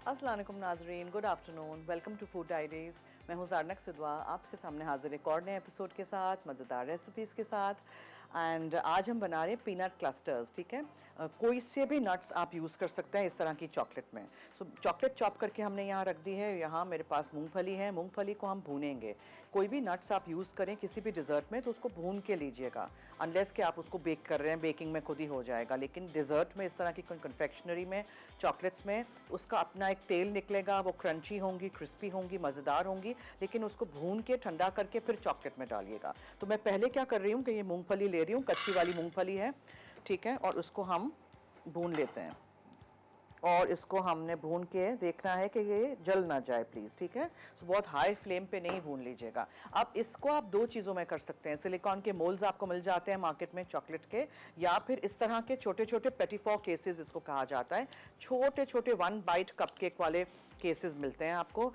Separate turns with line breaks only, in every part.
अस्सलाम वालेकुम नाजरीन, good afternoon, welcome to food diaries. मैं हूँ ज़ारनक सिद्वा, आपके सामने हाजिर एक और नए एपिसोड के साथ, मज़ेदार रेसिपीज़ के साथ। एंड आज हम बना रहे हैं पीनट क्लस्टर्स, ठीक है। कोई से भी नट्स आप यूज़ कर सकते हैं इस तरह की चॉकलेट में। सो चॉकलेट चॉप करके हमने यहाँ रख दी है। यहाँ मेरे पास मूंगफली है, मूंगफली को हम भूनेंगे। कोई भी नट्स आप यूज़ करें किसी भी डिज़र्ट में तो उसको भून के लीजिएगा, अनलेस कि आप उसको बेक कर रहे हैं, बेकिंग में खुद ही हो जाएगा। लेकिन डिज़र्ट में, इस तरह की कन्फेक्शनरी में, चॉकलेट्स में, उसका अपना एक तेल निकलेगा, वो क्रंची होंगी, क्रिस्पी होंगी, मज़ेदार होंगी। लेकिन उसको भून के ठंडा करके फिर चॉकलेट में डालिएगा। तो मैं पहले क्या कर रही हूँ कि ये मूंगफली ले रही हूँ, कच्ची वाली मूंगफली है, ठीक है, और उसको हम भून लेते हैं। और इसको हमने भून के देखना है कि ये जल ना जाए प्लीज़, ठीक है। तो बहुत हाई फ्लेम पे नहीं भून लीजिएगा। अब इसको आप दो चीज़ों में कर सकते हैं। सिलिकॉन के मोल्ड्स आपको मिल जाते हैं मार्केट में चॉकलेट के, या फिर इस तरह के छोटे छोटे पेटिफॉ केसेस इसको कहा जाता है। छोटे छोटे 1 बाइट कपकेक वाले केसेस मिलते हैं आपको,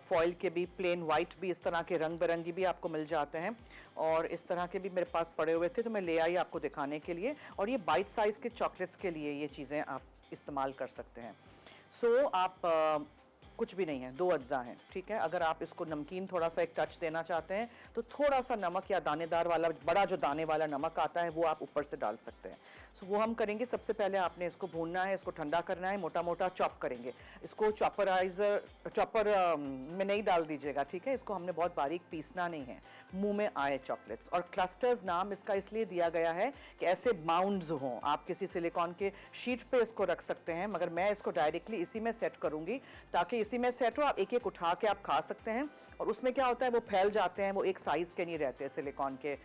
फॉइल के भी, प्लेन वाइट भी, इस तरह के रंग बिरंगी भी आपको मिल जाते हैं। और इस तरह के भी मेरे पास पड़े हुए थे तो मैं ले आई आपको दिखाने के लिए। और ये बाइट साइज़ के चॉकलेट्स के लिए ये चीज़ें आप इस्तेमाल कर सकते हैं। सो आप कुछ भी नहीं है, 2 अज्जा हैं, ठीक है। अगर आप इसको नमकीन थोड़ा सा एक टच देना चाहते हैं तो थोड़ा सा नमक या दानेदार वाला, बड़ा जो दाने वाला नमक आता है वो आप ऊपर से डाल सकते हैं। सो वो हम करेंगे। सबसे पहले आपने इसको भूनना है, इसको ठंडा करना है, मोटा मोटा चॉप करेंगे इसको। चॉपर में नहीं डाल दीजिएगा, ठीक है। इसको हमने बहुत बारीक पीसना नहीं है, मुंह में आए चॉकलेट्स। और क्लस्टर्स नाम इसका इसलिए दिया गया है कि ऐसे माउंड्स हों। आप किसी सिलिकॉन के शीट पे इसको रख सकते हैं, मगर मैं इसको डायरेक्टली इसी में सेट करूंगी ताकि इसी में सेट हो। आप एक एक उठा के आप खा सकते हैं। और उसमें क्या होता है, वो फैल जाते हैं, वो एक साइज के नहीं रहते सिलिकॉन के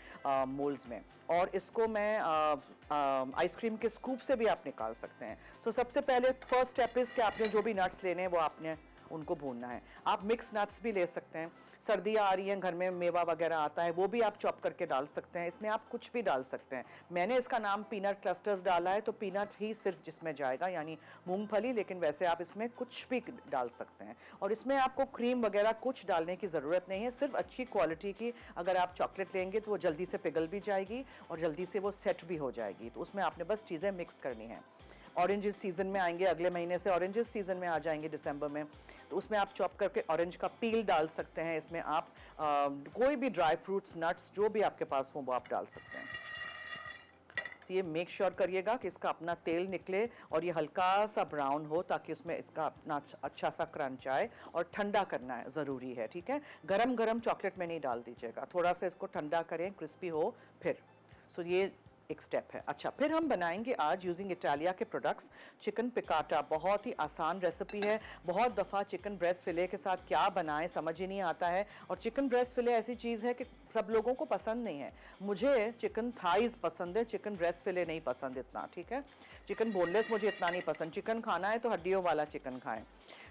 मोल्ड्स में। और इसको मैं आइसक्रीम के स्कूप से भी आप निकाल सकते हैं। सो सबसे पहले फर्स्ट स्टेप इज कि आपने जो भी नट्स लेने हैं वो आपने उनको भूनना है। आप मिक्स नट्स भी ले सकते हैं। सर्दियाँ आ रही हैं, घर में मेवा वगैरह आता है, वो भी आप चॉप करके डाल सकते हैं। इसमें आप कुछ भी डाल सकते हैं। मैंने इसका नाम पीनट क्लस्टर्स डाला है तो पीनट ही सिर्फ जिसमें जाएगा, यानी मूंगफली। लेकिन वैसे आप इसमें कुछ भी डाल सकते हैं। और इसमें आपको क्रीम वगैरह कुछ डालने की ज़रूरत नहीं है। सिर्फ अच्छी क्वालिटी की अगर आप चॉकलेट लेंगे तो वो जल्दी से पिघल भी जाएगी और जल्दी से वो सेट भी हो जाएगी। तो उसमें आपने बस चीज़ें मिक्स करनी है। ऑरेंजेस सीज़न में आएंगे, अगले महीने से ऑरेंजेस सीज़न में आ जाएंगे दिसंबर में, तो उसमें आप चॉप करके ऑरेंज का पील डाल सकते हैं। इसमें आप कोई भी ड्राई फ्रूट्स, नट्स जो भी आपके पास हो वो आप डाल सकते हैं। ये मेक श्योर करिएगा कि इसका अपना तेल निकले और ये हल्का सा ब्राउन हो ताकि इसमें इसका अपना अच्छा सा क्रंच आए। और ठंडा करना है, ज़रूरी है, ठीक है। गरम गरम चॉकलेट में नहीं डाल दीजिएगा, थोड़ा सा इसको ठंडा करें, क्रिस्पी हो फिर। सो ये एक स्टेप है। अच्छा, फिर हम बनाएंगे आज यूजिंग इटालिया के प्रोडक्ट्स चिकन पिकाटा। बहुत ही आसान रेसिपी है। बहुत दफ़ा चिकन ब्रेस्ट फिले के साथ क्या बनाएं समझ ही नहीं आता है। और चिकन ब्रेस्ट फिले ऐसी चीज़ है कि सब लोगों को पसंद नहीं है। मुझे चिकन थाइज पसंद है, चिकन ब्रेस्ट फिले नहीं पसंद इतना, ठीक है। चिकन बोनलेस मुझे इतना नहीं पसंद। चिकन खाना है तो हड्डियों वाला चिकन खाएं,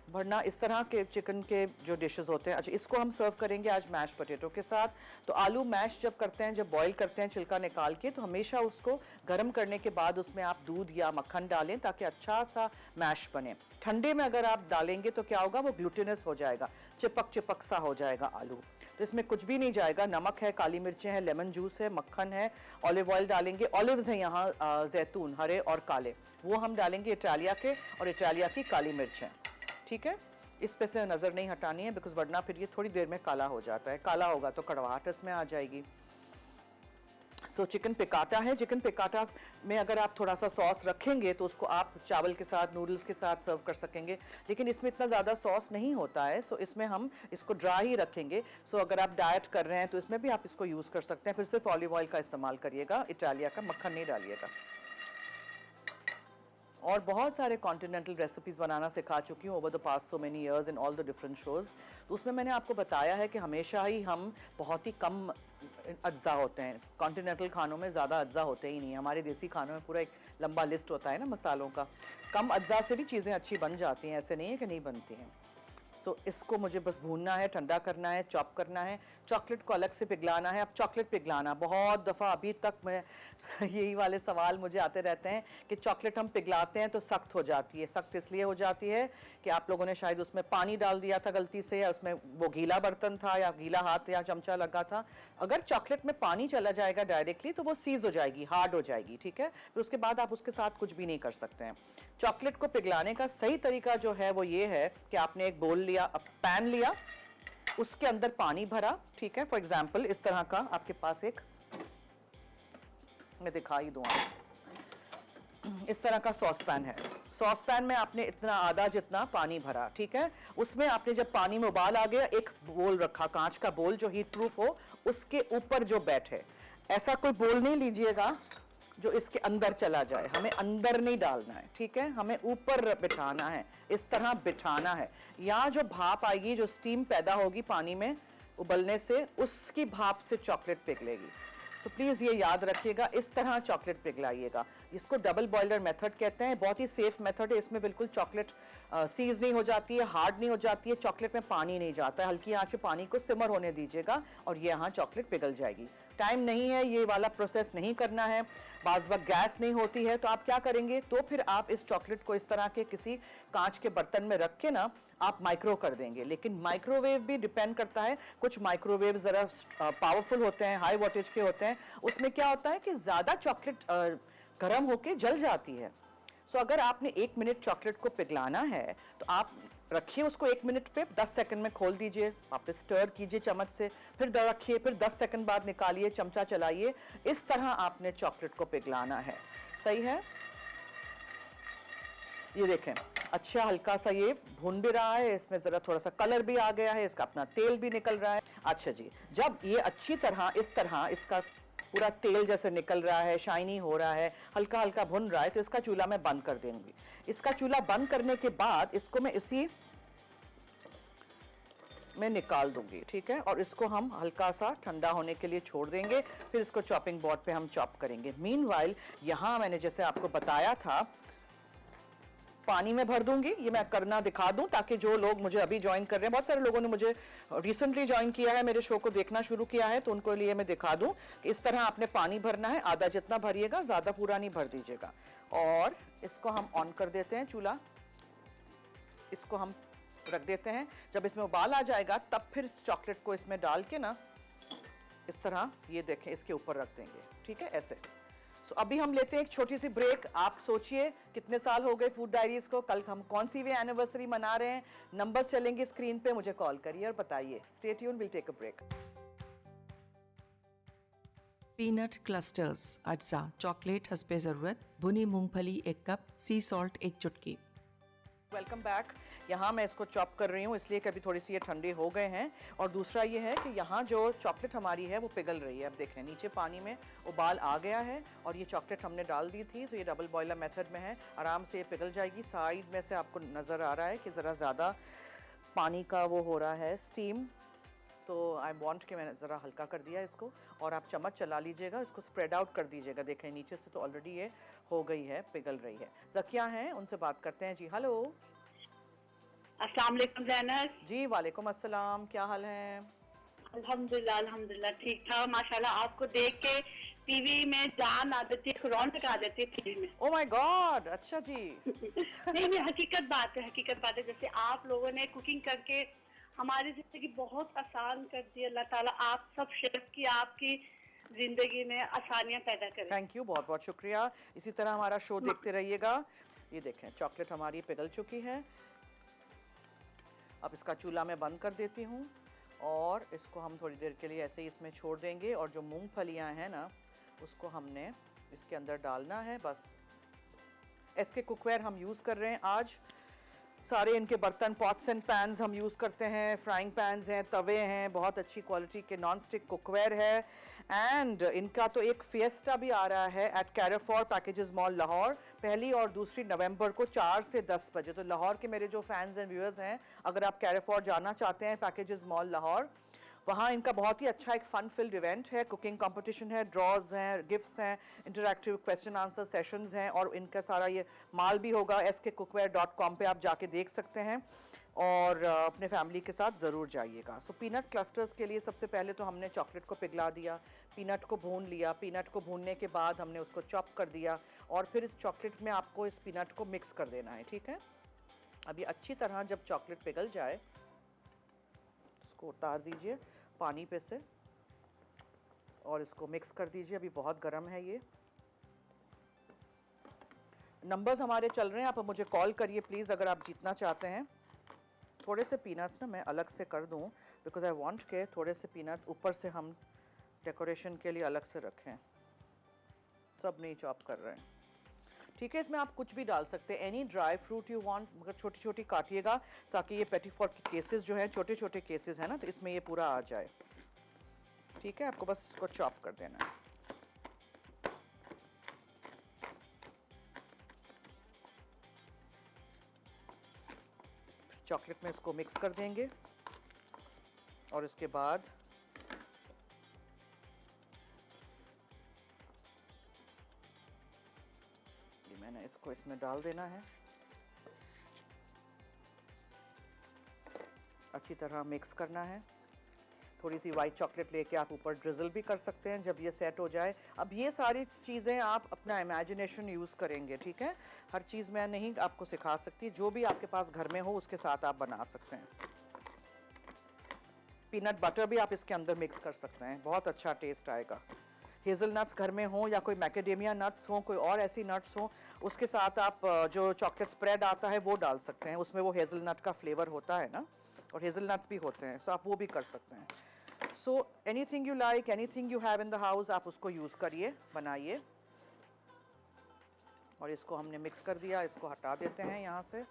वरना इस तरह के चिकन के जो डिशेस होते हैं। अच्छा, इसको हम सर्व करेंगे आज मैश पोटैटो के साथ। तो आलू मैश जब करते हैं, जब बॉईल करते हैं छिलका निकाल के, तो हमेशा उसको गर्म करने के बाद उसमें आप दूध या मक्खन डालें ताकि अच्छा सा मैश बने। ठंडे में अगर आप डालेंगे तो क्या होगा, वो ग्लूटेनस हो जाएगा, चिपक चिपक सा हो जाएगा आलू। तो इसमें कुछ भी नहीं जाएगा। नमक है, काली मिर्चें हैं, लेमन जूस है, मक्खन है, ऑलिव ऑयल डालेंगे। ऑलिव्स हैं यहाँ, जैतून हरे और काले, वो हम डालेंगे इटालिया के, और इटालिया की काली मिर्च है, ठीक है। इस पे से नज़र नहीं हटानी है बिकॉज वरना फिर ये थोड़ी देर में काला हो जाता है। काला होगा तो कड़वाहट इसमें आ जाएगी। सो चिकन पिकाटा है। चिकन पिकाटा में अगर आप थोड़ा सा सॉस रखेंगे तो उसको आप चावल के साथ, नूडल्स के साथ सर्व कर सकेंगे। लेकिन इसमें इतना ज़्यादा सॉस नहीं होता है, सो इसमें हम इसको ड्राई ही रखेंगे। सो अगर आप डाइट कर रहे हैं तो इसमें भी आप इसको यूज़ कर सकते हैं। फिर सिर्फ ऑलिव ऑयल का इस्तेमाल करिएगा, इटालिया का मक्खन नहीं डालिएगा। और बहुत सारे कॉन्टिनेंटल रेसिपीज़ बनाना सिखा चुकी हूँ over the past so many years in all the different shows. तो उसमें मैंने आपको बताया है कि हमेशा ही हम बहुत ही कम अज्जा होते हैं। कॉन्टिनेंटल खानों में ज़्यादा अज्जा होते ही नहीं। हमारे देसी खानों में पूरा एक लंबा लिस्ट होता है ना मसालों का। कम अज्जा से भी चीज़ें अच्छी बन जाती हैं, ऐसे नहीं है कि नहीं बनती हैं। सो इसको मुझे बस भूनना है, ठंडा करना है, चॉप करना है। चॉकलेट को अलग से पिघलाना है। अब चॉकलेट पिघलाना, बहुत दफ़ा अभी तक मैं यही वाले सवाल मुझे आते रहते हैं कि चॉकलेट हम पिघलाते हैं तो सख्त हो जाती है। सख्त इसलिए हो जाती है कि आप लोगों ने शायद उसमें पानी डाल दिया था गलती से, या उसमें वो गीला बर्तन था या गीला हाथ या चमचा लगा था। अगर चॉकलेट में पानी चला जाएगा डायरेक्टली तो वो सीज हो जाएगी, हार्ड हो जाएगी, ठीक है। फिर उसके बाद आप उसके साथ कुछ भी नहीं कर सकते हैं। चॉकलेट को पिघलाने का सही तरीका जो है वो ये है कि आपने एक बोल लिया, पैन लिया, उसके अंदर पानी भरा, ठीक है। फॉर एग्जाम्पल इस तरह का आपके पास एक, मैं दिखा ही दूँ, इस तरह का सॉस पैन है। सॉस पैन में आपने इतना आधा जितना पानी भरा, ठीक है। उसमें आपने जब पानी में उबाल आ गया, एक बोल रखा, कांच का बोल जो हीट प्रूफ हो, उसके ऊपर जो बैठे। ऐसा कोई बोल नहीं लीजिएगा जो इसके अंदर चला जाए, हमें अंदर नहीं डालना है, ठीक है, हमें ऊपर बिठाना है, इस तरह बिठाना है। यहाँ जो भाप आएगी, जो स्टीम पैदा होगी पानी में उबलने से, उसकी भाप से चॉकलेट पिघलेगी। सो प्लीज़ ये याद रखिएगा, इस तरह चॉकलेट पिघलाइएगा। इसको डबल बॉयलर मेथड कहते हैं, बहुत ही सेफ मेथड है। इसमें बिल्कुल चॉकलेट सीज नहीं हो जाती है, हार्ड नहीं हो जाती है, चॉकलेट में पानी नहीं जाता है। हल्की आंच पे पानी को सिमर होने दीजिएगा और ये यहाँ चॉकलेट पिघल जाएगी। टाइम नहीं है, ये वाला प्रोसेस नहीं करना है, बाज़ वक्त गैस नहीं होती है, तो आप क्या करेंगे, तो फिर आप इस चॉकलेट को इस तरह के किसी कांच के बर्तन में रख के ना आप माइक्रो कर देंगे। लेकिन माइक्रोवेव भी डिपेंड करता है, कुछ माइक्रोवेव ज़रा पावरफुल होते हैं, हाई वोल्टेज के होते हैं, उसमें क्या होता है कि ज़्यादा चॉकलेट गर्म होके जल जाती है। सो अगर आपने 1 मिनट चॉकलेट को पिघलाना है तो आप रखिए उसको 1 मिनट पे, 10 सेकंड में खोल दीजिए, वापस स्टर कीजिए चम्मच से, फिर रखिए, फिर 10 सेकंड बाद निकालिए, चमचा चलाइए। इस तरह आपने चॉकलेट को पिघलाना है। सही है, ये देखें, अच्छा हल्का सा ये भून भी रहा है, इसमें ज़रा थोड़ा सा कलर भी आ गया है, इसका अपना तेल भी निकल रहा है। अच्छा जी, जब ये अच्छी तरह इस तरह इसका पूरा तेल जैसे निकल रहा है, शाइनी हो रहा है, हल्का हल्का भुन रहा है, तो इसका चूल्हा मैं बंद कर दूंगी। इसका चूल्हा बंद करने के बाद इसको मैं इसी में निकाल दूंगी, ठीक है। और इसको हम हल्का सा ठंडा होने के लिए छोड़ देंगे, फिर इसको चॉपिंग बोर्ड पे हम चॉप करेंगे। मीनवाइल यहाँ मैंने जैसे आपको बताया था, पानी में भर दूंगी। ये मैं करना दिखा दूं ताकि जो लोग मुझे अभी ज्वाइन कर रहे हैं, बहुत सारे लोगों ने मुझे रिसेंटली ज्वाइन किया है, मेरे शो को देखना शुरू किया है, तो उनको लिए मैं दिखा दूं कि इस तरह आपने पानी भरना है, आधा जितना भरिएगा, ज़्यादा पूरा नहीं भर दीजिएगा। और इसको हम ऑन कर देते हैं चूल्हा, इसको हम रख देते हैं। जब इसमें उबाल आ जाएगा तब फिर चॉकलेट को इसमें डाल के ना इस तरह, ये देखें, इसके ऊपर रख देंगे, ठीक है, ऐसे। So, अभी हम लेते हैं एक छोटी सी ब्रेक। आप सोचिए कितने साल हो गए फूड डायरीज को, कल हम कौन सी वे एनिवर्सरी मना रहे हैं, नंबर्स चलेंगे स्क्रीन पे, मुझे कॉल करिए और बताइए। Stay tune, will take a break.
Peanut clusters अज्जा चॉकलेट हस्बे ज़रूरत, भुनी मूंगफली 1 कप, सी सॉल्ट 1 चुटकी।
Welcome back. यहाँ मैं इसको चॉप कर रही हूँ इसलिए कि अभी थोड़ी सी ये ठंडे हो गए हैं, और दूसरा ये है कि यहाँ जो चॉकलेट हमारी है वो पिघल रही है। अब देखें नीचे पानी में उबाल आ गया है और ये चॉकलेट हमने डाल दी थी, तो ये डबल बॉयलर मेथड में है, आराम से ये पिघल जाएगी। साइड में से आपको नज़र आ रहा है कि ज़रा ज़्यादा पानी का वो हो रहा है स्टीम, तो आई वांट कि मैंने ज़रा हल्का कर दिया इसको, और आप चम्मच चला लीजिएगा, इसको स्प्रेड आउट कर दीजिएगा। देखें नीचे से तो ऑलरेडी ये हो गई है, पिघल रही है। ज़किया हैं, उनसे बात करते हैं। जी हेलो।
अस्सलाम वालेकुम ज़ैनब
जी वालेकुम अस्सलाम, क्या हाल है?
अल्हम्दुलिल्लाह अल्हम्दुलिल्लाह ठीक था माशाल्लाह। आपको देख के टीवी में जान आ जाती है, रौनक आ जाती है टीवी में।
ओह माय गॉड, अच्छा जी।
नहीं हकीकत बात है, हकीकत बात है। जैसे आप लोगों ने कुकिंग करके हमारी जिंदगी बहुत आसान कर दी। अल्लाह ताला आप सब शेफ की, आपकी जिंदगी में आसानियां पैदा करें।
थैंक यू, बहुत बहुत शुक्रिया। इसी तरह हमारा शो देखते रहिएगा। ये देखें चॉकलेट हमारी पिघल चुकी है। अब इसका चूल्हा मैं बंद कर देती हूँ और इसको हम थोड़ी देर के लिए ऐसे ही इसमें छोड़ देंगे, और जो मूंगफलियाँ हैं ना उसको हमने इसके अंदर डालना है। बस एसके कुकवेयर हम यूज़ कर रहे हैं आज। सारे इनके बर्तन, पॉट्स एंड पैन्स हम यूज़ करते हैं, फ्राइंग पैन्स हैं, तवे हैं, बहुत अच्छी क्वालिटी के नॉन स्टिक कुकवेयर है। एंड इनका तो एक फिएस्टा भी आ रहा है at Carrefour Packages Mall Lahore, 1 और 2 नवंबर को 4 से 10 बजे। तो लाहौर के मेरे जो फैंस एंड व्यूअर्स हैं, अगर आप कैरेफोर जाना चाहते हैं, पैकेजेस मॉल लाहौर, वहाँ इनका बहुत ही अच्छा एक फन फिल्ड इवेंट है, कुकिंग कंपटीशन है, ड्रॉज हैं, गिफ्ट्स हैं, इंटरैक्टिव क्वेश्चन आंसर सेशंस हैं, और इनका सारा ये माल भी होगा skcookware.com पे, आप जाके देख सकते हैं, और अपने फैमिली के साथ ज़रूर जाइएगा। सो पीनट क्लस्टर्स के लिए सबसे पहले तो हमने चॉकलेट को पिघला दिया, पीनट को भून लिया, पीनट को भूनने के बाद हमने उसको चॉप कर दिया, और फिर इस चॉकलेट में आपको इस पीनट को मिक्स कर देना है, ठीक है। अभी अच्छी तरह जब चॉकलेट पिघल जाए, इसको उतार दीजिए पानी पे से और इसको मिक्स कर दीजिए। अभी बहुत गर्म है ये, नंबर्स हमारे चल रहे हैं, आप मुझे कॉल करिए प्लीज़ अगर आप जीतना चाहते हैं। थोड़े से पीनट्स ना मैं अलग से कर दूं, बिकॉज आई वांट के थोड़े से पीनट्स ऊपर से हम डेकोरेशन के लिए अलग से रखें, सब नहीं चॉप कर रहे हैं। ठीक है, इसमें आप कुछ भी डाल सकते हैं, any dry fruit you want, मगर छोटी छोटी काटिएगा ताकि ये पेटीफोर्ट के केसेस जो हैं, छोटे छोटे केसेस हैं ना, तो इसमें ये पूरा आ जाए। ठीक है, आपको बस इसको चॉप कर देना है। चॉकलेट में इसको मिक्स कर देंगे और इसके बाद ये मैंने इसको इसमें डाल देना है, अच्छी तरह मिक्स करना है। थोड़ी सी वाइट चॉकलेट लेके आप ऊपर ड्रिजल भी कर सकते हैं जब ये सेट हो जाए। अब ये सारी चीज़ें आप अपना इमेजिनेशन यूज़ करेंगे, ठीक है, हर चीज़ मैं नहीं आपको सिखा सकती, जो भी आपके पास घर में हो उसके साथ आप बना सकते हैं। पीनट बटर भी आप इसके अंदर मिक्स कर सकते हैं, बहुत अच्छा टेस्ट आएगा। हेज़ल नट्स घर में हो या कोई मैकेडेमिया नट्स हो, कोई और ऐसी नट्स हो, उसके साथ आप जो चॉकलेट स्प्रेड आता है वो डाल सकते हैं, उसमें वो हेज़ल नट का फ्लेवर होता है ना, और हेज़ल नट्स भी होते हैं, सो आप वो भी कर सकते हैं। So anything you like, anything you have in the house, आप उसको यूज़ करिए, बनाइए। और इसको हमने मिक्स कर दिया, इसको हटा देते हैं यहाँ से।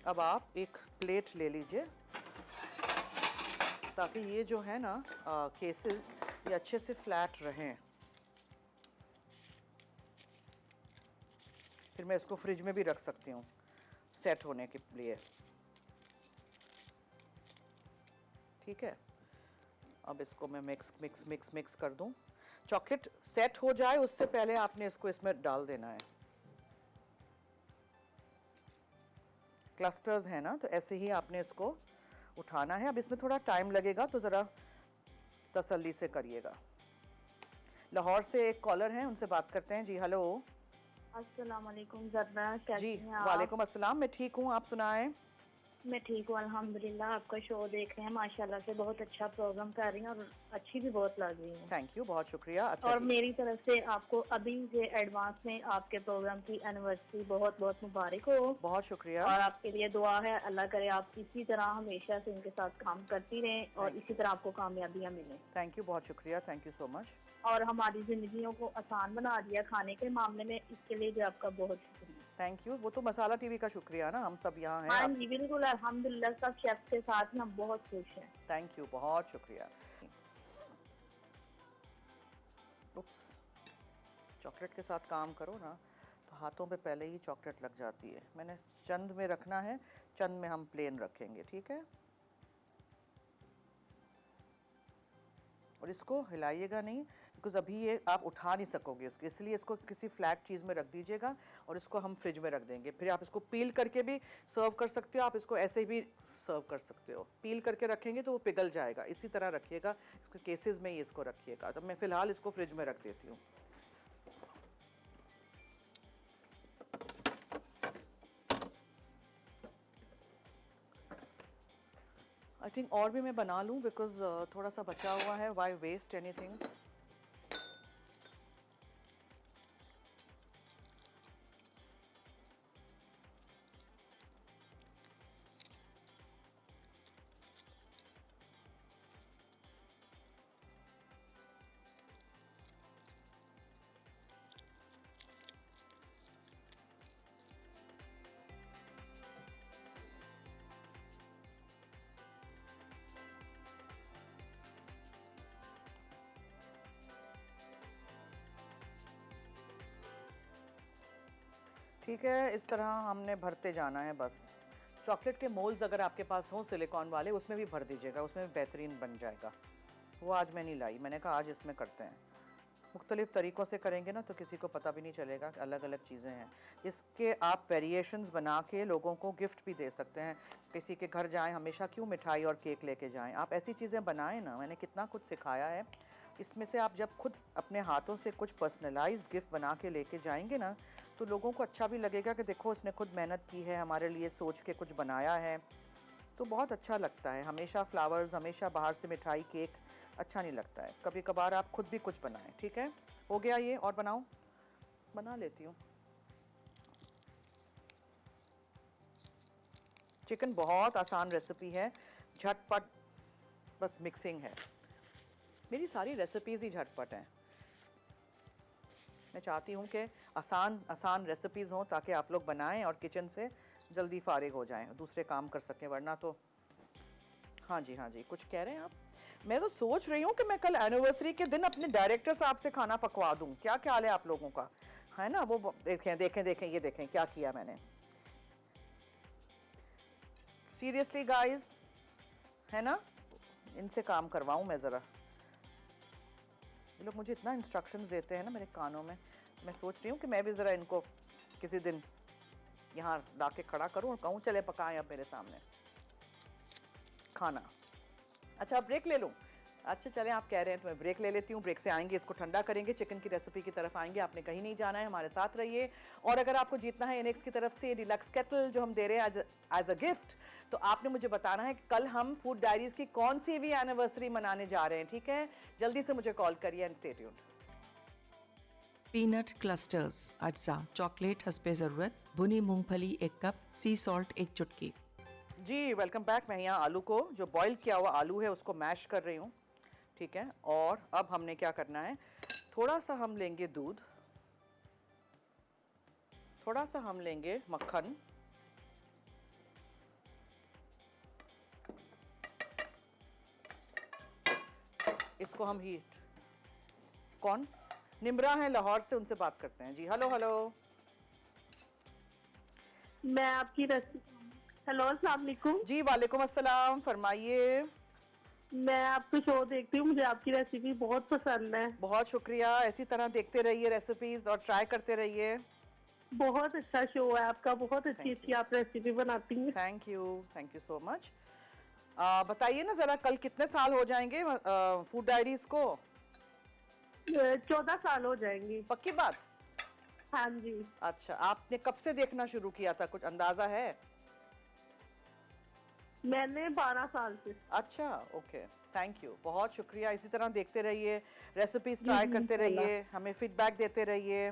अब आप एक प्लेट ले लीजिए ताकि ये जो है ना केसेस ये अच्छे से फ्लैट रहें। फिर मैं इसको फ्रिज में भी रख सकती हूँ सेट होने के लिए। ठीक है, अब इसको मैं मिक्स कर दूँ। चॉकलेट सेट हो जाए उससे पहले आपने इसको इसमें डाल देना है। क्लस्टर्स हैं ना, तो ऐसे ही आपने इसको उठाना है। अब इसमें थोड़ा टाइम लगेगा तो ज़रा तसल्ली से करिएगा। लाहौर से एक कॉलर हैं, उनसे बात करते हैं। जी हेलो।
अस्सलाम वालेकुम ज़रना, कैसी
जी
हैं आप?
वालेकुम अस्सलाम, मैं ठीक हूँ, आप सुनाएं।
मैं ठीक हूँ अल्हम्दुलिल्लाह। आपका शो देख रहे हैं, माशाल्लाह से बहुत अच्छा प्रोग्राम कर रही हैं और अच्छी भी बहुत लग रही हैं।
थैंक यू, बहुत शुक्रिया। अच्छा
और
जी।
मेरी तरफ से आपको अभी से एडवांस में आपके प्रोग्राम की एनिवर्सरी बहुत बहुत मुबारक हो।
बहुत शुक्रिया।
और आपके लिए दुआ है, अल्लाह करे आप इसी तरह हमेशा से इनके साथ काम करती रहें और इसी तरह आपको कामयाबियाँ मिलें।
थैंक यू, बहुत शुक्रिया, थैंक यू सो मच।
और हमारी जिंदगियों को आसान बना दिया खाने के मामले में, इसके लिए भी आपका बहुत शुक्रिया।
थैंक यू, वो तो मसाला टीवी का शुक्रिया ना, हम सब यहाँ हैं।
हाँ जी बिल्कुल, अल्हम्दुलिल्लाह सब शेफ के साथ ही हम बहुत खुश हैं।
थैंक यू, बहुत शुक्रिया। उप्स, चॉकलेट के साथ काम करो ना तो हाथों पे पहले ही चॉकलेट लग जाती है। मैंने चंद में रखना है, चंद में हम प्लेन रखेंगे, ठीक है। और इसको हिलाइएगा नहीं, बिकॉज अभी ये आप उठा नहीं सकोगे इसको, इसलिए इसको किसी फ्लैट चीज़ में रख दीजिएगा और इसको हम फ्रिज में रख देंगे। फिर आप इसको पील करके भी सर्व कर सकते हो, आप इसको ऐसे भी सर्व कर सकते हो। पील करके रखेंगे तो वो पिघल जाएगा, इसी तरह रखिएगा, इसको केसेस में ही इसको रखिएगा। तो मैं फ़िलहाल इसको फ्रिज में रख देती हूँ। आई थिंक और भी मैं बना लूँ, बिकॉज थोड़ा सा बचा हुआ है, वाई वेस्ट एनीथिंग। ठीक है, इस तरह हमने भरते जाना है बस। चॉकलेट के मोल्ड्स अगर आपके पास हों सिलिकॉन वाले, उसमें भी भर दीजिएगा, उसमें भी बेहतरीन बन जाएगा। वो आज मैं नहीं लाई, मैंने कहा आज इसमें करते हैं। मुख्तलिफ़ तरीक़ों से करेंगे ना तो किसी को पता भी नहीं चलेगा कि अलग अलग चीज़ें हैं। इसके आप वेरिएशंस बना के लोगों को गिफ्ट भी दे सकते हैं। किसी के घर जाएं, हमेशा क्यों मिठाई और केक लेके जाएं, आप ऐसी चीज़ें बनाएं ना। मैंने कितना कुछ सिखाया है इसमें से। आप जब खुद अपने हाथों से कुछ पर्सनलाइज्ड गिफ्ट बना के लेके जाएंगे ना तो लोगों को अच्छा भी लगेगा कि देखो इसने खुद मेहनत की है, हमारे लिए सोच के कुछ बनाया है। तो बहुत अच्छा लगता है। हमेशा फ्लावर्स, हमेशा बाहर से मिठाई, केक अच्छा नहीं लगता है। कभी कभार आप खुद भी कुछ बनाएं। ठीक है, हो गया ये, और बनाओ, बना लेती हूँ। चिकन बहुत आसान रेसिपी है, झटपट, बस मिक्सिंग है। मेरी सारी रेसिपीज़ ही झटपट हैं। मैं चाहती हूँ कि आसान आसान रेसिपीज़ हों ताकि आप लोग बनाएं और किचन से जल्दी फारिग हो जाएं, दूसरे काम कर सकें, वरना तो। हाँ जी, हाँ जी, कुछ कह रहे हैं आप? मैं तो सोच रही हूँ कि मैं कल एनिवर्सरी के दिन अपने डायरेक्टर साहब से खाना पकवा दूँ। क्या ख्याल है आप लोगों का? है ना, वो देखें देखें देखें, ये देखें क्या किया मैंने। सीरियसली गाइस, है ना, इनसे काम करवाऊँ मैं ज़रा। ये लोग मुझे इतना इंस्ट्रक्शंस देते हैं ना मेरे कानों में। मैं सोच रही हूँ कि मैं भी ज़रा इनको किसी दिन यहाँ ला के खड़ा करूँ और कहूँ चले पकाएं अब मेरे सामने खाना। अच्छा, ब्रेक ले लूँ? अच्छा चलें, आप कह रहे हैं तो मैं ब्रेक ले लेती हूँ। ब्रेक से आएंगे, इसको ठंडा करेंगे, चिकन की रेसिपी की तरफ आएंगे। आपने कहीं नहीं जाना है, हमारे साथ रहिए। और अगर आपको जीतना है इनेक्स की तरफ से डिलक्स केटल जो हम दे रहे हैं एज अ गिफ्ट, तो आपने मुझे बताना है कि कल हम फूड डायरीज की कौन सी भी एनिवर्सरी मनाने जा रहे हैं। ठीक है, जल्दी से मुझे कॉल करिए and stay tuned.
Peanut clusters अज्जा चॉकलेट हस्बे ज़रूरत, भुनी मूंगफली 1 कप, सी सॉल्ट 1 चुटकी।
जी वेलकम बैक। मैं यहाँ आलू को, जो बॉईल किया हुआ आलू है, उसको मैश कर रही हूँ। ठीक है, और अब हमने क्या करना है, थोड़ा सा हम लेंगे दूध, थोड़ा सा हम लेंगे मक्खन, इसको हम हीट। कौन? निम्रा है लाहौर से, उनसे बात करते हैं जी। Hello hello.
मैं आपकी रेसिपी, हेलो अस्सलाम वालेकुम।
जी वालेकुम अस्सलाम, फरमाइए।
मैं आपको शो देखती हूँ, मुझे आपकी रेसिपी बहुत पसंद है।
बहुत शुक्रिया, ऐसी तरह देखते रहिए रेसिपीज और ट्राई करते रहिए।
बहुत अच्छा शो है आपका, बहुत अच्छी
Thank
अच्छी आप रेसिपी बनाती हैं।
Thank you so much. बताइए ना ज़रा, कल कितने साल हो जाएंगे फूड डायरीज को?
14 साल हो जाएंगे।
पक्की बात?
हाँ जी।
अच्छा, आपने कब से देखना शुरू किया था, कुछ अंदाजा है?
मैंने 12 साल से।
अच्छा, ओके, थैंक यू, बहुत शुक्रिया। इसी तरह देखते रहिए, रेसिपीज
जी,
ट्राई
जी,
करते
इंशाल्लाह।
रहिए, हमें फीडबैक देते रहिए।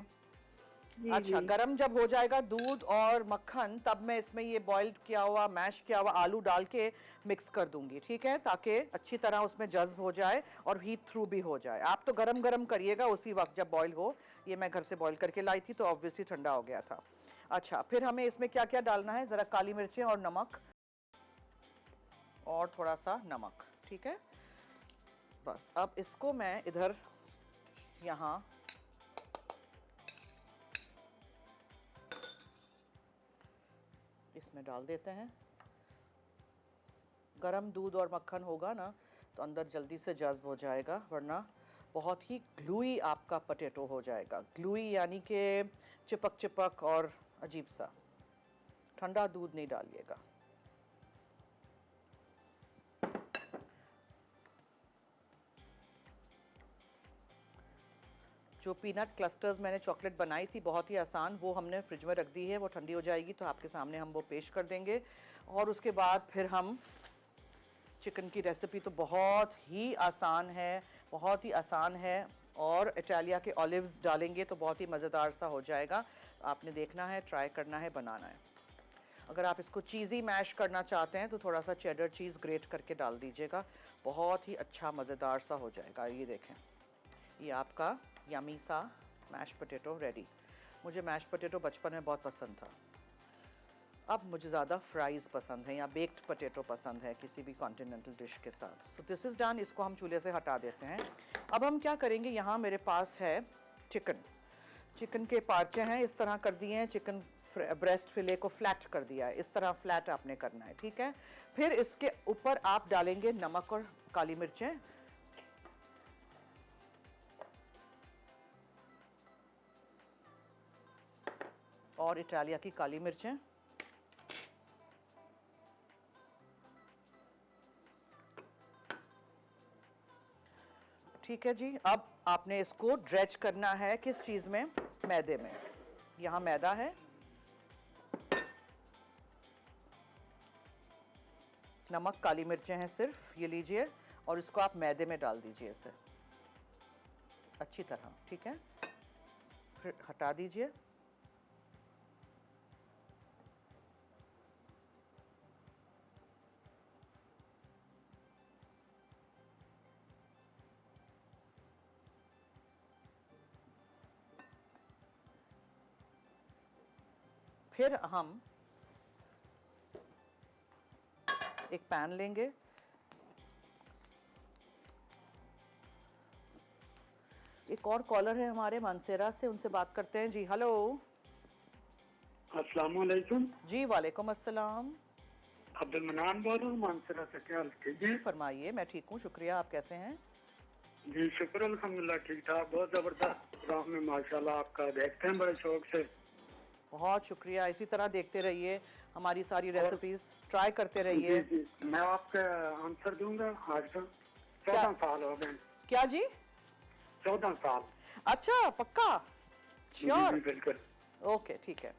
जी,
अच्छा,
जी।
गरम जब हो जाएगा दूध और मक्खन, तब मैं इसमें ये बॉइल्ड किया हुआ, मैश किया हुआ आलू डाल के मिक्स कर दूंगी। ठीक है, ताकि अच्छी तरह उसमें जज्ब हो जाए और हीट थ्रू भी हो जाए। आप तो गरम गरम करिएगा उसी वक्त जब बॉईल हो। ये मैं घर से बॉईल करके लाई थी तो ऑब्वियसली ठंडा हो गया था। अच्छा, फिर हमें इसमें क्या क्या डालना है, ज़रा काली मिर्चें और नमक, और थोड़ा सा नमक। ठीक है, बस अब इसको मैं इधर यहाँ इसमें डाल देते हैं। गरम दूध और मक्खन होगा ना तो अंदर जल्दी से जज्ब हो जाएगा, वरना बहुत ही ग्लूई आपका पोटैटो हो जाएगा। ग्लूई यानी कि चिपक चिपक और अजीब सा। ठंडा दूध नहीं डालिएगा। जो पीनट क्लस्टर्स मैंने चॉकलेट बनाई थी, बहुत ही आसान, वो हमने फ्रिज में रख दी है। वो ठंडी हो जाएगी तो आपके सामने हम वो पेश कर देंगे। और उसके बाद फिर हम चिकन की रेसिपी तो बहुत ही आसान है, बहुत ही आसान है। और इटालिया के ऑलिव्स डालेंगे तो बहुत ही मज़ेदार सा हो जाएगा। आपने देखना है, ट्राई करना है, बनाना है। अगर आप इसको चीज़ी मैश करना चाहते हैं तो थोड़ा सा चेडर चीज़ ग्रेट करके डाल दीजिएगा, बहुत ही अच्छा मज़ेदार सा हो जाएगा। ये देखें, ये आपका यमी सा मैश पोटैटो रेडी। मुझे मैश पोटैटो बचपन में बहुत पसंद था, अब मुझे ज़्यादा फ्राइज़ पसंद है या बेक्ड पोटैटो पसंद है किसी भी कॉन्टिनेंटल डिश के साथ। सो दिस इज़ डन, इसको हम चूल्हे से हटा देते हैं। अब हम क्या करेंगे, यहाँ मेरे पास है चिकन। चिकन के पार्चे हैं, इस तरह कर दिए हैं। चिकन ब्रेस्ट फिले को फ्लैट कर दिया है, इस तरह फ्लैट आपने करना है। ठीक है, फिर इसके ऊपर आप डालेंगे नमक और काली मिर्चें। और इटालिया की काली मिर्चें, ठीक है जी। अब आपने इसको ड्रेच करना है किस चीज़ में, मैदे में। यहाँ मैदा है, नमक, काली मिर्चें हैं सिर्फ, ये लीजिए, और इसको आप मैदे में डाल दीजिए इसे अच्छी तरह, ठीक है। फिर हटा दीजिए। फिर हम एक पैन लेंगे, एक और कॉलर है हमारे मानसेरा से, उनसे बात करते हैं जी। हेलो
अस्सलाम वालेकुम।
जी, वालेकुम अस्सलाम।
अब्दुल मनान बोल रहा हूँ मानसरा से। क्या हाल ठीक
जी
है?
फरमाइए, मैं ठीक हूँ, शुक्रिया। आप कैसे हैं?
जी शुक्र अल्हम्दुलिल्लाह ठीक ठाक। बहुत जबरदस्त प्रोग्राम में माशाल्लाह आपका देखते हैं बड़े शौक से।
बहुत शुक्रिया, इसी तरह देखते रहिए, हमारी सारी
और-
रेसिपीज ट्राई करते
जी
रहिए।
जी मैं आपका आंसर दूंगा। आज तक
क्या?
14 साल हो गए।
क्या जी?
14 साल।
अच्छा, पक्का?
जी
श्योर?
जी बिल्कुल।
ओके, ठीक है।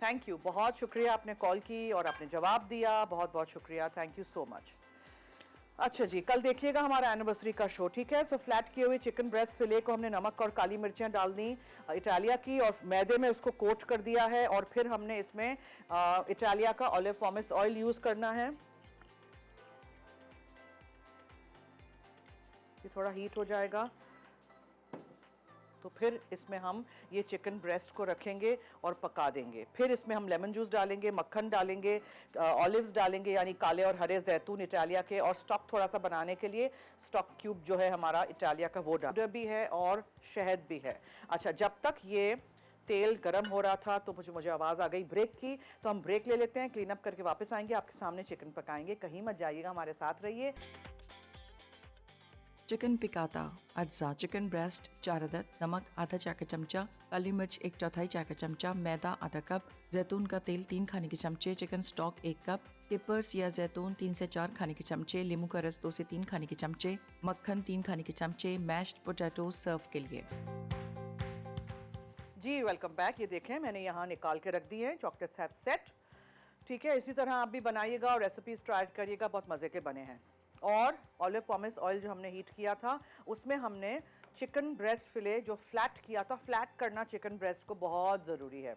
थैंक यू, बहुत शुक्रिया, आपने कॉल की और आपने जवाब दिया, बहुत बहुत शुक्रिया, थैंक यू सो मच। अच्छा जी, कल देखिएगा हमारा एनिवर्सरी का शो, ठीक है। सो फ्लैट किए हुए चिकन ब्रेस्ट फिले को हमने नमक और काली मिर्चें डाल दी इटालिया की, और मैदे में उसको कोट कर दिया है, और फिर हमने इसमें इटालिया का ऑलिव पॉमिस ऑयल यूज करना है। ये थोड़ा हीट हो जाएगा तो फिर इसमें हम ये चिकन ब्रेस्ट को रखेंगे और पका देंगे। फिर इसमें हम लेमन जूस डालेंगे, मक्खन डालेंगे, ऑलिव्स डालेंगे, यानी काले और हरे जैतून इटालिया के, और स्टॉक थोड़ा सा बनाने के लिए स्टॉक क्यूब जो है हमारा इटालिया का वो डाल भी है, और शहद भी है। अच्छा, जब तक ये तेल गरम हो रहा था तो मुझे आवाज़ आ गई ब्रेक की, तो हम ब्रेक ले लेते हैं, क्लीन अप करके वापस आएंगे, आपके सामने चिकन पकाएंगे। कहीं मत जाइएगा, हमारे साथ रहिए।
चिकन पिकाता अज्जा चिकन ब्रेस्ट 4 अदद, नमक आधा चाय का चमचा, काली मिर्च 1/4 चाय का चमचा, मैदा आधा कप, जैतून का तेल 3 खाने के चमचे, चिकन स्टॉक 1 कप, किपर्स या जैतून 3 से 4 खाने के चमचे, नींबू का रस 2 से 3 खाने के चमचे, मक्खन 3 खाने के चमचे, मैश्ड पोटैटो सर्व के लिए।
जी वेलकम बैक। ये देखें मैंने यहाँ निकाल के रख दिए हैं, चॉकलेट्स हैव सेट, ठीक है। इसी तरह आप भी बनाइएगा और रेसिपीज ट्राई करिएगा, बहुत मज़े के बने हैं। और ऑलिव पॉमिस ऑयल जो हमने हीट किया था उसमें हमने चिकन ब्रेस्ट फिले जो फ्लैट किया था, फ्लैट करना चिकन ब्रेस्ट को बहुत ज़रूरी है।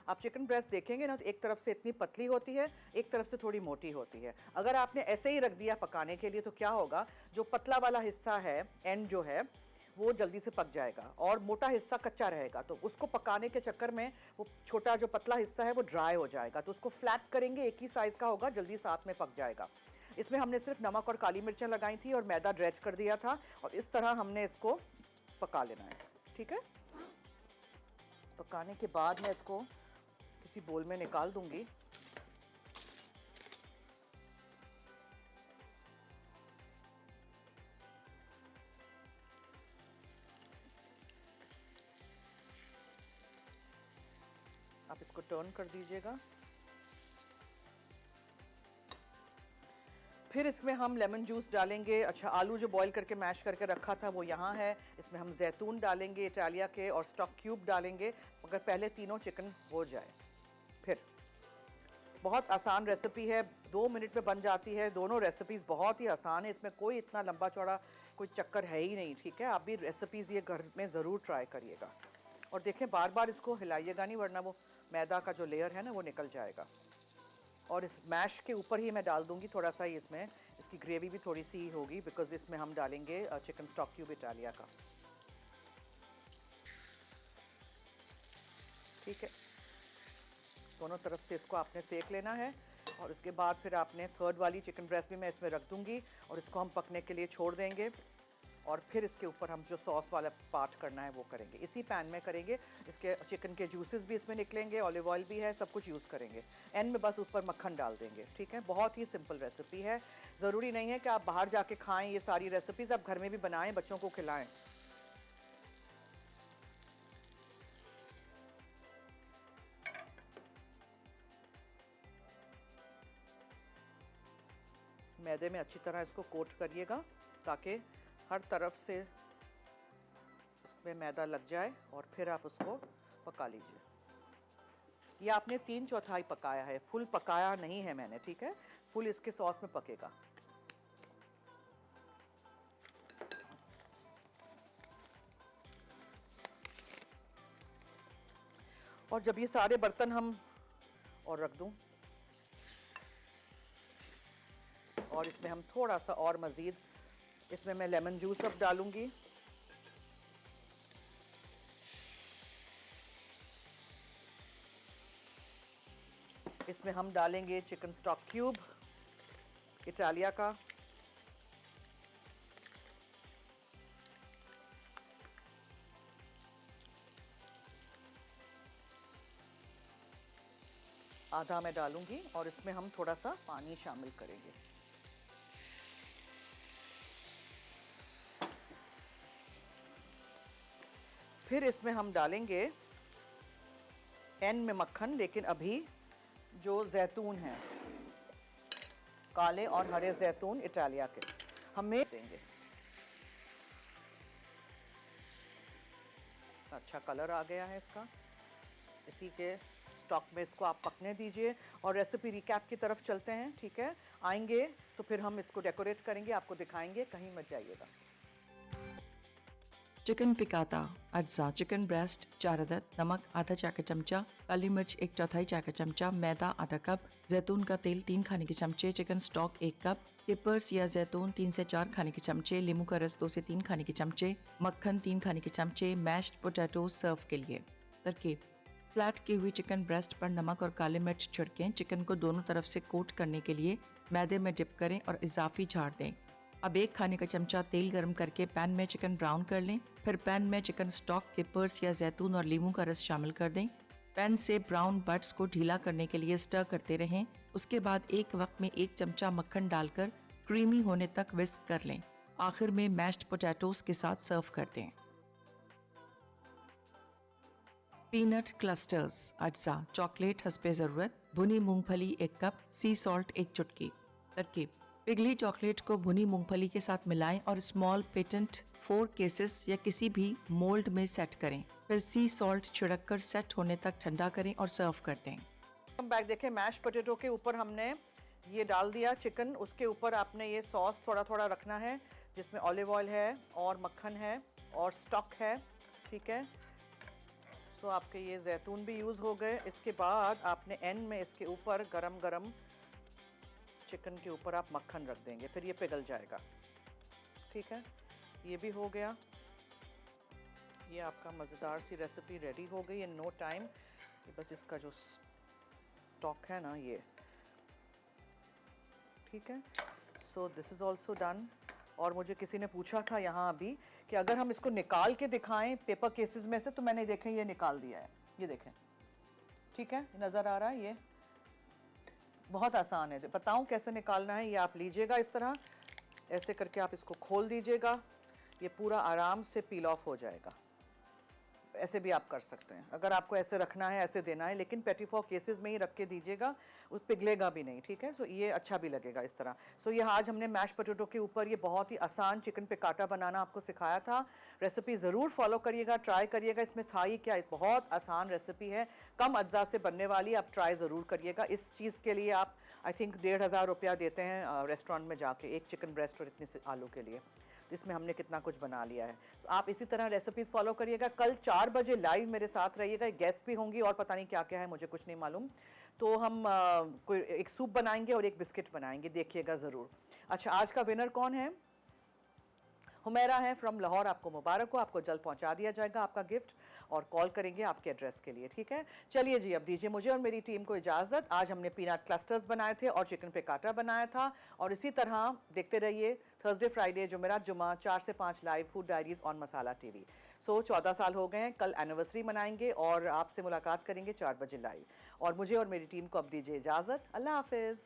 आप चिकन ब्रेस्ट देखेंगे ना तो एक तरफ से इतनी पतली होती है, एक तरफ से थोड़ी मोटी होती है। अगर आपने ऐसे ही रख दिया पकाने के लिए तो क्या होगा, जो पतला वाला हिस्सा है एंड जो है वो जल्दी से पक जाएगा और मोटा हिस्सा कच्चा रहेगा, तो उसको पकाने के चक्कर में वो छोटा जो पतला हिस्सा है वो ड्राई हो जाएगा। तो उसको फ्लैट करेंगे, एक ही साइज़ का होगा, जल्दी साथ में पक जाएगा। इसमें हमने सिर्फ नमक और काली मिर्चें लगाई थी और मैदा ड्रेच कर दिया था, और इस तरह हमने इसको पका लेना है, ठीक है। पकाने के बाद मैं इसको किसी बोल में निकाल दूंगी। आप इसको टर्न कर दीजिएगा। फिर इसमें हम लेमन जूस डालेंगे। अच्छा, आलू जो बॉईल करके मैश करके रखा था वो यहाँ है। इसमें हम जैतून डालेंगे इटालिया के और स्टॉक क्यूब डालेंगे, अगर पहले तीनों चिकन हो जाए। फिर बहुत आसान रेसिपी है, 2 मिनट में बन जाती है। दोनों रेसिपीज़ बहुत ही आसान है, इसमें कोई इतना लंबा चौड़ा कोई चक्कर है ही नहीं, ठीक है। आप भी रेसिपीज़ ये घर में ज़रूर ट्राई करिएगा, और देखें बार बार इसको हिलाइएगा नहीं, वरना वो मैदा का जो लेयर है ना वो निकल जाएगा। और इस मैश के ऊपर ही मैं डाल दूंगी थोड़ा सा ही, इसमें इसकी ग्रेवी भी थोड़ी सी होगी, बिकॉज इसमें हम डालेंगे चिकन स्टॉक क्यूब इटालिया का, ठीक है। दोनों तरफ से इसको आपने सेक लेना है, और उसके बाद फिर आपने थर्ड वाली चिकन ब्रेस्ट भी मैं इसमें रख दूंगी और इसको हम पकने के लिए छोड़ देंगे। और फिर इसके ऊपर हम जो सॉस वाला पार्ट करना है वो करेंगे, इसी पैन में करेंगे। इसके चिकन के जूसेस भी इसमें निकलेंगे, ऑलिव ऑयल भी है, सब कुछ यूज़ करेंगे। एंड में बस ऊपर मक्खन डाल देंगे, ठीक है। बहुत ही सिंपल रेसिपी है, ज़रूरी नहीं है कि आप बाहर जाके खाएं ये सारी रेसिपीज़, आप घर में भी बनाएं, बच्चों को खिलाएं। मैदे में अच्छी तरह इसको कोट करिएगा ताकि हर तरफ से इसमें मैदा लग जाए, और फिर आप उसको पका लीजिए। ये आपने 3/4 पकाया है, फुल पकाया नहीं है मैंने, ठीक है। फुल इसके सॉस में पकेगा। और जब ये सारे बर्तन हम और रख दूं और इसमें हम थोड़ा सा और मज़ीद इसमें मैं लेमन जूस अब डालूंगी। इसमें हम डालेंगे चिकन स्टॉक क्यूब इटालिया का, आधा मैं डालूंगी और इसमें हम थोड़ा सा पानी शामिल करेंगे। फिर इसमें हम डालेंगे एंड में मक्खन, लेकिन अभी जो जैतून है, काले और हरे जैतून इटालिया के हमें देंगे। अच्छा कलर आ गया है इसका। इसी के स्टॉक में इसको आप पकने दीजिए और रेसिपी रिकैप की तरफ चलते हैं, ठीक है। आएंगे तो फिर हम इसको डेकोरेट करेंगे, आपको दिखाएंगे, कहीं मत जाइएगा।
चिकन पिकाता अज्जा चिकन ब्रेस्ट 4 अदद, नमक आधा चाय का चमचा, काली मिर्च 1/4 चाय का चमचा, मैदा आधा कप, जैतून का तेल 3 खाने के चमचे, चिकन स्टॉक 1 कप, किपर्स या जैतून 3 से 4 खाने के चमचे, नींबू का रस 2 से 3 खाने के चमचे, मक्खन 3 खाने के चमचे, मैश्ड पोटैटो सर्व के लिए। तरकीब: फ्लैट की हुई चिकन ब्रेस्ट पर नमक और काली मिर्च छिड़कें। चिकन को दोनों तरफ से कोट करने के लिए मैदे में डिप करें और इजाफी झाड़ दें। अब 1 खाने का चमचा तेल गर्म करके पैन में चिकन ब्राउन कर लें। फिर पैन में चिकन स्टॉक, किपर्स या जैतून और नींबू का रस शामिल कर दें। पैन से ब्राउन बट्स को ढीला करने के लिए स्टर करते रहें। उसके बाद एक वक्त में 1 चमचा मक्खन डालकर क्रीमी होने तक विस्क कर लें। आखिर में मैश्ड पोटैटोज के साथ सर्व कर दें। पीनट क्लस्टर्स अज्जा चॉकलेट हस्बे ज़रूरत, भुनी मूंगफली 1 कप, सी सॉल्ट 1 चुटकी। तरकीब: पिघली चॉकलेट को भुनी मूंगफली के साथ मिलाएं और स्मॉल पेटेंट 4 केसेस या किसी भी मोल्ड में सेट करें। फिर सी सॉल्ट छिड़ककर सेट होने तक ठंडा करें और सर्व कर दें।
हम बैक देखें, मैश पोटैटो के ऊपर हमने ये डाल दिया चिकन, उसके ऊपर आपने ये सॉस थोड़ा थोड़ा रखना है जिसमें ऑलिव ऑयल है और मक्खन है और स्टॉक है, ठीक है। सो आपके ये जैतून भी यूज़ हो गए। इसके बाद आपने एंड में इसके ऊपर गरम गरम चिकन के ऊपर आप मक्खन रख देंगे, फिर ये पिघल जाएगा, ठीक है। ये भी हो गया। ये आपका मज़ेदार सी रेसिपी रेडी हो गई इन नो टाइम। ये बस इसका जो स्टॉक है ना ये, ठीक है। So this is also done. और मुझे किसी ने पूछा था यहाँ अभी कि अगर हम इसको निकाल के दिखाएं पेपर केसेस में से, तो मैंने देखें ये निकाल दिया है, ये देखें, ठीक है, नज़र आ रहा है। ये बहुत आसान है, बताऊं कैसे निकालना है। ये आप लीजिएगा इस तरह, ऐसे करके आप इसको खोल दीजिएगा, ये पूरा आराम से पील ऑफ हो जाएगा। ऐसे भी आप कर सकते हैं, अगर आपको ऐसे रखना है, ऐसे देना है, लेकिन पेटीफोर केसेस में ही रख के दीजिएगा, वो पिघलेगा भी नहीं, ठीक है। सो ये अच्छा भी लगेगा इस तरह। सो ये आज हमने मैश पोटैटो के ऊपर ये बहुत ही आसान चिकन पिकाटा बनाना आपको सिखाया था। रेसिपी ज़रूर फॉलो करिएगा, ट्राई करिएगा। इसमें था ही क्या, बहुत आसान रेसिपी है, कम अज्जा से बनने वाली, आप ट्राई ज़रूर करिएगा। इस चीज़ के लिए आप आई थिंक 1,500 रुपया देते हैं रेस्टोरेंट में जाके, एक चिकन ब्रेस्ट और इतने से आलू के लिए। इसमें हमने कितना कुछ बना लिया है। तो आप इसी तरह रेसिपीज़ फॉलो करिएगा। कल 4 बजे लाइव मेरे साथ रहिएगा, गेस्ट भी होंगी और पता नहीं क्या क्या है, मुझे कुछ नहीं मालूम। तो हम कोई एक सूप बनाएंगे और एक बिस्किट बनाएंगे, देखिएगा ज़रूर। अच्छा, आज का विनर कौन है? हुमैरा है फ्रॉम लाहौर। आपको मुबारक हो, आपको जल्द पहुंचा दिया जाएगा आपका गिफ्ट, और कॉल करेंगे आपके एड्रेस के लिए, ठीक है। चलिए जी, अब दीजिए मुझे और मेरी टीम को इजाज़त। आज हमने पीनट क्लस्टर्स बनाए थे और चिकन पिकाटा बनाया था, और इसी तरह देखते रहिए थर्सडे फ्राइडे जुमेरात जुमा 4 से 5 live food diaries on masala TV. 14 साल हो गए हैं, कल एनिवर्सरी मनाएंगे और आपसे मुलाकात करेंगे 4 बजे लाइव। और मुझे और मेरी टीम को अब दीजिए इजाज़त। अल्लाह हाफिज़।